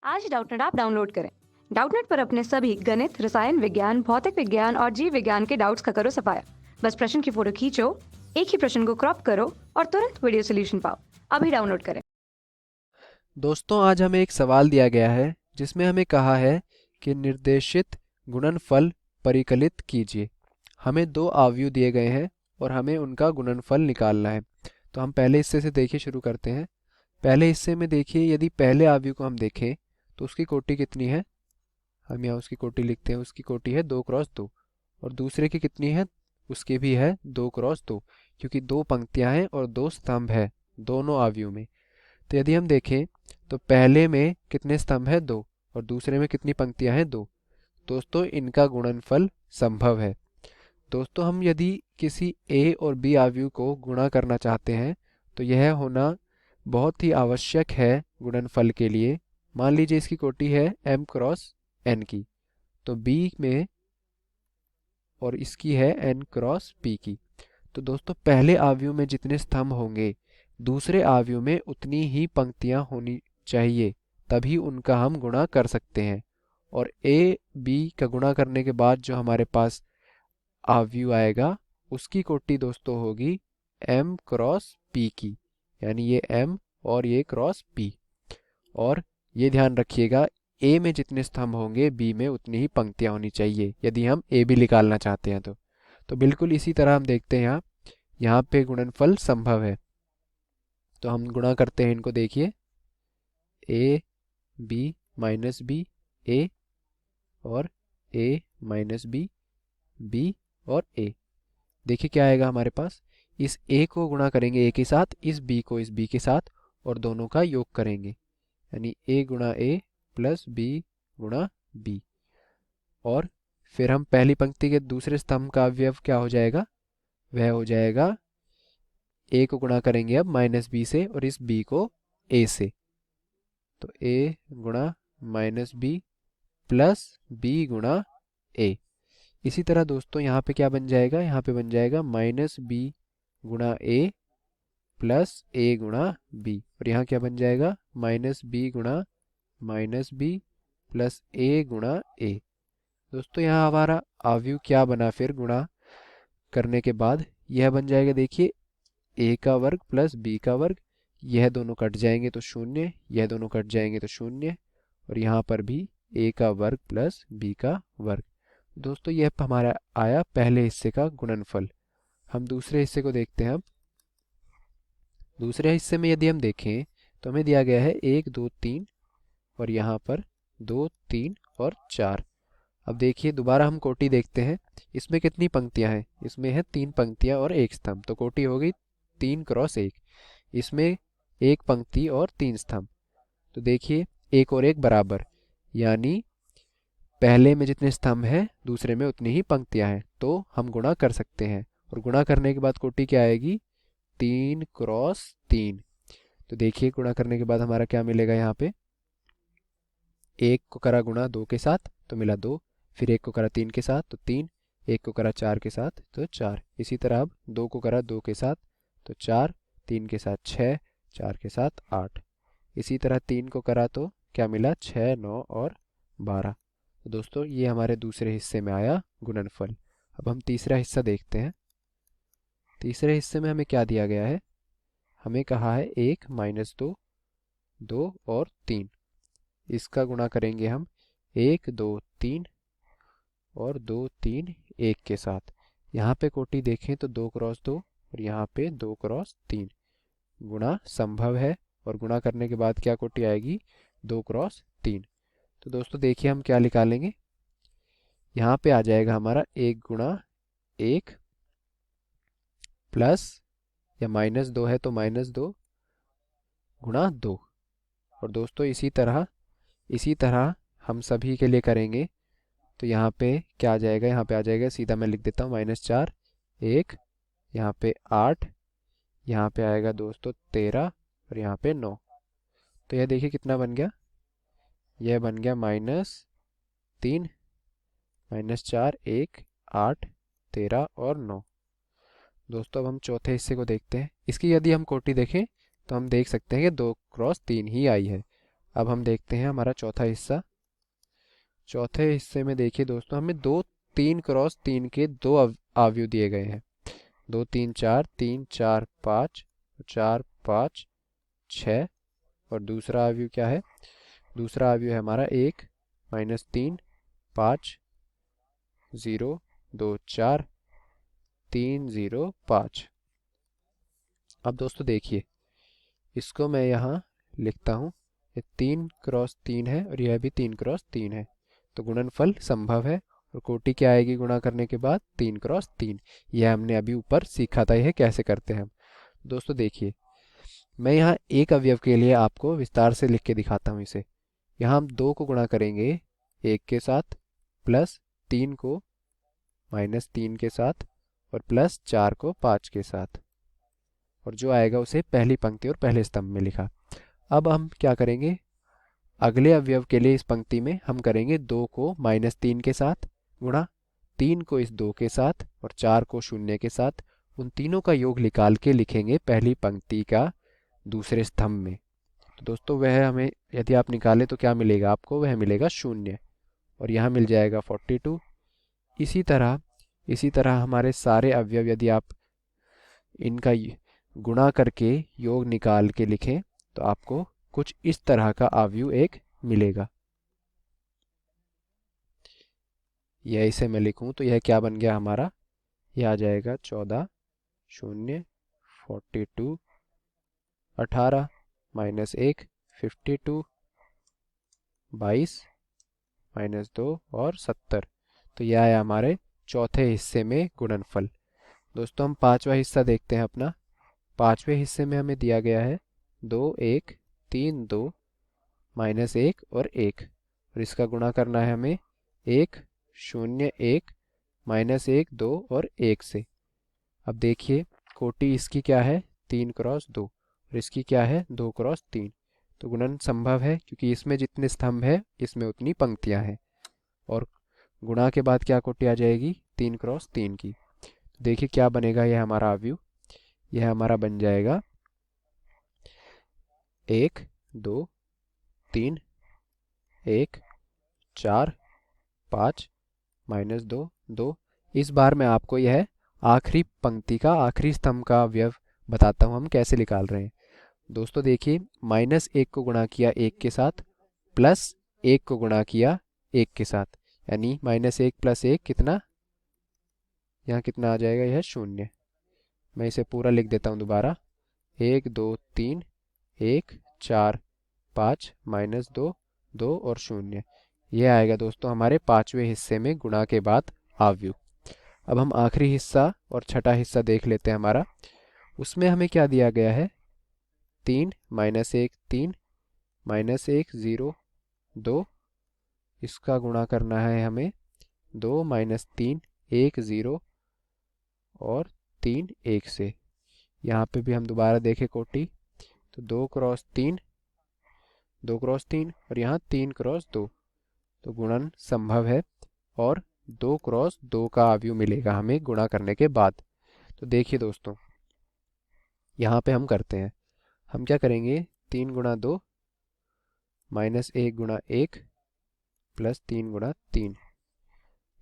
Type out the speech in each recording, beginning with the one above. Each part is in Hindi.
आज डाउटनेट ऐप डाउनलोड करें। डाउटनेट पर अपने सभी गणित, रसायन विज्ञान, भौतिक विज्ञान और जीव विज्ञान के डाउट्स का करो सफाया। बस प्रश्न की फोटो खींचो, एक ही प्रश्न को क्रॉप करो और तुरंत वीडियो सोल्यूशन पाओ। अभी डाउनलोड करें। दोस्तों, आज हमें एक सवाल दिया गया है जिसमें हमें कहा है कि निर्देशित गुणनफल परिकलित कीजिए। हमें दो अवयव दिए गए हैं और हमें उनका गुणनफल निकालना है। तो हम पहले हिस्से से देखिए शुरू करते हैं। पहले हिस्से में देखिए, यदि पहले अवयव को हम देखें तो उसकी कोटि कितनी है। हम यहाँ उसकी कोटि लिखते हैं, उसकी कोटि है 2×2। और दूसरे की कितनी है, उसकी भी है 2×2, क्योंकि दो पंक्तियां हैं और दो स्तंभ है दोनों अवयव में। तो यदि हम देखें तो पहले में कितने स्तंभ है, 2, और दूसरे में कितनी पंक्तियां हैं, 2। दोस्तों, इनका गुणनफल संभव है। दोस्तों, हम यदि किसी a और b अवयव को गुणा करना चाहते हैं तो यह होना बहुत ही आवश्यक है गुणनफल के लिए। मान लीजिए इसकी कोटि है m×n की, तो b में, और इसकी है n×p की। तो दोस्तों, पहले अवयव में जितने स्तंभ होंगे दूसरे अवयव में उतनी ही पंक्तियां होनी चाहिए, तभी उनका हम गुणा कर सकते हैं। और a b का गुणा करने के बाद जो हमारे पास अवयव आएगा उसकी कोटि दोस्तों होगी m×p की, यानी ये m और ये क्रॉस p। और ये ध्यान रखिएगा, a में जितने स्तंभ होंगे b में उतनी ही पंक्तियां होनी चाहिए यदि हम a b निकालना चाहते हैं तो बिल्कुल इसी तरह हम देखते हैं यहाँ पे गुणनफल संभव है। तो हम गुणा करते हैं इनको, देखिए a b minus b a और a माइनस b b और a। देखिए क्या आएगा हमारे पास। इस a को गुणा करेंगे a के साथ, इस b को इस b के साथ, और दोनों का योग करेंगे, यानी a गुणा a प्लस b गुणा b। और फिर हम पहली पंक्ति के दूसरे स्तंभ का अवयव क्या हो जाएगा, वह हो जाएगा a को गुणा करेंगे अब माइनस b से और इस b को a से, तो a गुणा माइनस b प्लस b गुणा a। इसी तरह दोस्तों यहाँ पे क्या बन जाएगा, यहाँ पे बन जाएगा माइनस b गुणा a प्लस a गुणा b। और यहाँ क्या बन जाएगा, माइनस b गुणा माइनस b प्लस a गुणा a। दोस्तों, यहाँ हमारा अवयव क्या बना फिर गुणा करने के बाद, यह बन जाएगा, देखिए a का वर्ग प्लस b का वर्ग। यह दोनों कट जाएंगे तो शून्य, यह दोनों कट जाएंगे तो शून्य, और यहाँ पर भी a का वर्ग प्लस b का वर्ग। दोस्तों, यह हमारा आया पहले हिस्से का गुणनफल। हम दूसरे हिस्से को देखते हैं अब। दूसरे हिस्से में यदि हम देखें तो हमें दिया गया है 1 2 3, और यहाँ पर 2 3 और 4। अब देखिए दोबारा हम कोटि देखते हैं। इसमें कितनी पंक्तियां हैं, इसमें है 3 पंक्तियां और एक स्तंभ, तो कोटि हो गई 3×1। इसमें एक पंक्ति और 3 स्तंभ, तो देखिए 1 और 1 बराबर, यानी पहले में जितने स्तंभ हैं दूसरे में उतनी ही पंक्तियां हैं, तो हम गुणा कर सकते हैं। और गुणा करने के बाद कोटि क्या आएगी, 3×3। तो देखिए गुणा करने के बाद हमारा क्या मिलेगा, यहाँ पे 1 को करा गुणा 2 के साथ तो मिला 2, फिर 1 को करा 3 के साथ तो 3, 1 को करा 4 के साथ तो 4। इसी तरह अब 2 को करा 2 के साथ तो 4, 3 के साथ 6, 4 के साथ 8। इसी तरह 3 को करा तो क्या मिला, 6 9 और 12। तो दोस्तों, ये हमारे दूसरे हिस्से में आया गुणनफल। अब हम तीसरा हिस्सा देखते हैं। तीसरे हिस्से में हमें क्या दिया गया है, हमें कहा है 1 माइनस 2, 2 और 3। इसका गुणा करेंगे हम 1 2 3 और 2 3 1 के साथ। यहाँ पे कोटि देखें तो 2×2 और यहाँ पे 2×3। गुणा संभव है, और गुणा करने के बाद क्या कोटि आएगी, 2×3। तो दोस्तों देखिए हम क्या निकालेंगे, यहाँ पे आ जाएगा हमारा 1×1 प्लस, या -2 है तो -2 गुणा 2। और दोस्तों इसी तरह हम सभी के लिए करेंगे। तो यहाँ पे क्या आ जाएगा, यहाँ पे आ जाएगा, सीधा मैं लिख देता हूँ -4 1, यहाँ पे 8, यहाँ पे आएगा दोस्तों 13, और यहाँ पे 9। तो यह देखिए कितना बन गया, यह बन गया -3 -4 1 8 13 और 9। दोस्तों, अब हम चौथे हिस्से को देखते हैं। इसकी यदि हम कोटि देखें तो हम देख सकते हैं कि 2×3 ही आई है। अब हम देखते हैं हमारा चौथा हिस्सा। चौथे हिस्से में देखिए दोस्तों, हमें 3 × 3 के दो अवयव दिए गए हैं। 2 3 4, 3 4 5, 4 5 6। और दूसरा अवयव क्या है? दूसरा अवयव है हमारा 1 -3 5 0 2 4 3 0 5। अब दोस्तों देखिए, इसको मैं यहाँ लिखता हूँ। ये 3 × 3 है और यह भी 3 × 3 है, तो गुणनफल संभव है। और कोटि क्या आएगी गुणा करने के बाद? 3 × 3। यह हमने अभी ऊपर सीखा था, यह कैसे करते हैं हम। दोस्तों देखिए, मैं यहाँ एक अवयव के लिए आपको विस्तार से लिख के दिखाता हूँ इसे। यहाँ हम 2 को गुणा करेंगे 1 के साथ, प्लस 3 को -3 के साथ, और प्लस 4 को 5 के साथ, और जो आएगा उसे पहली पंक्ति और पहले स्तंभ में लिखा। अब हम क्या करेंगे? अगले अवयव के लिए इस पंक्ति में हम करेंगे 2 को -3 के साथ गुणा, 3 को इस 2 के साथ, और 4 को 0 के साथ। उन तीनों का योग निकाल के लिखेंगे पहली पंक्ति का दूसरे स्तंभ में। तो दोस्तों वह हमें, यदि आप निकालें तो क्या मिलेगा आपको? वह मिलेगा 0, और यहाँ मिल जाएगा 42। इसी तरह हमारे सारे अवयव यदि आप इनका गुणा करके योग निकाल के लिखें तो आपको कुछ इस तरह का अवयव एक मिलेगा। यह इसे मैं लिखूं तो यह क्या बन गया हमारा? यह आ जाएगा 14 0 42 18 -1 52 22 -2 और 70। तो यह है हमारे चौथे हिस्से में गुणनफल। दोस्तों हम पांचवा हिस्सा देखते हैं अपना। पांचवें हिस्से में हमें दिया गया है 2 1 3 2 -1 और 1, और इसका गुणा करना है हमें 1 0 1 -1 2 और 1 से। अब देखिए, कोटि इसकी क्या है? 3 × 2, और इसकी क्या है? 2 × 3। तो गुणन संभव है, क्योंकि इसमें जितने स्तंभ है इसमें उतनी पंक्तियां हैं, और गुणा के बाद क्या कोटि आ जाएगी? 3 × 3 की। देखिए क्या बनेगा यह हमारा अवयव। यह हमारा बन जाएगा 1 2 3 1 4 5 -2 2। इस बार मैं आपको यह आखिरी पंक्ति का, आखिरी स्तंभ का अवयव बताता हूँ हम कैसे निकाल रहे हैं। दोस्तों देखिए, -1 को गुणा किया 1 के साथ, प्लस 1 को गुणा किया 1 के साथ, यानी -1 + 1 कितना? यहाँ कितना आ जाएगा? यह 0। मैं इसे पूरा लिख देता हूँ दोबारा। 1 2 3 1 4 5 -2 2 और 0। यह आएगा दोस्तों हमारे पांचवें हिस्से में गुणा के बाद अवयव। अब हम आखिरी हिस्सा और छठा हिस्सा देख लेते हैं हमारा। उसमें हमें क्या दिया गया है? 3 -1 3 -1 0 2। इसका गुणा करना है हमें 2 -3 1 0 और 3 1 से। यहाँ पे भी हम दोबारा देखें कोटि, तो 2 × 3 2 × 3 और यहाँ 3 × 2। तो गुणन संभव है, और 2 × 2 का अवयव मिलेगा हमें गुणा करने के बाद। तो देखिए दोस्तों, यहाँ पे हम करते हैं। हम क्या करेंगे? 3 × 2 -1 × 1 प्लस 3 × 3।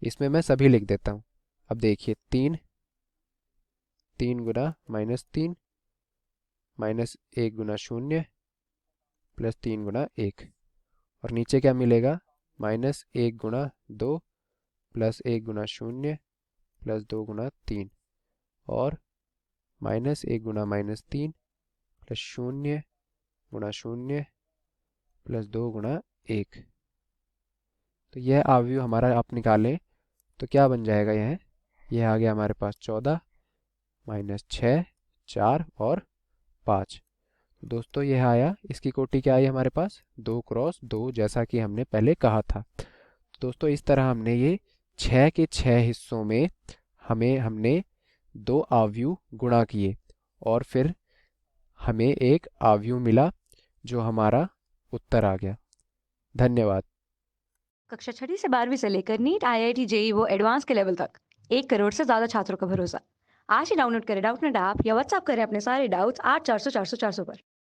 इसमें मैं सभी लिख देता हूँ। अब देखिए, 3 3 × -3 -1 × 0 प्लस 3 × 1, और नीचे क्या मिलेगा? -1 × 2 प्लस 1 × 0 प्लस 2 × 3, और -1 × -3 प्लस 0 × 0 प्लस 2 × 1। तो यह अवयव हमारा आप निकालें तो क्या बन जाएगा? यह आ गया हमारे पास 14 -6 4 और 5। तो दोस्तों यह आया, इसकी कोटि क्या आई हमारे पास? 2 × 2, जैसा कि हमने पहले कहा था। तो दोस्तों इस तरह हमने ये 6 के 6 हिस्सों में हमने 2 अवयव गुणा किए, और फिर हमें एक अवयव मिला जो हमारा उत्तर आ गया। धन्यवाद। कक्षा 6ठी से 12वीं से लेकर नीट IIT JEE वो एडवांस के लेवल तक 1 करोड़ से ज्यादा छात्रों का भरोसा। आज ही डाउनलोड करें डाउटनेट ऐप या व्हाट्सएप करें अपने सारे डाउट्स 8400 400 400 पर।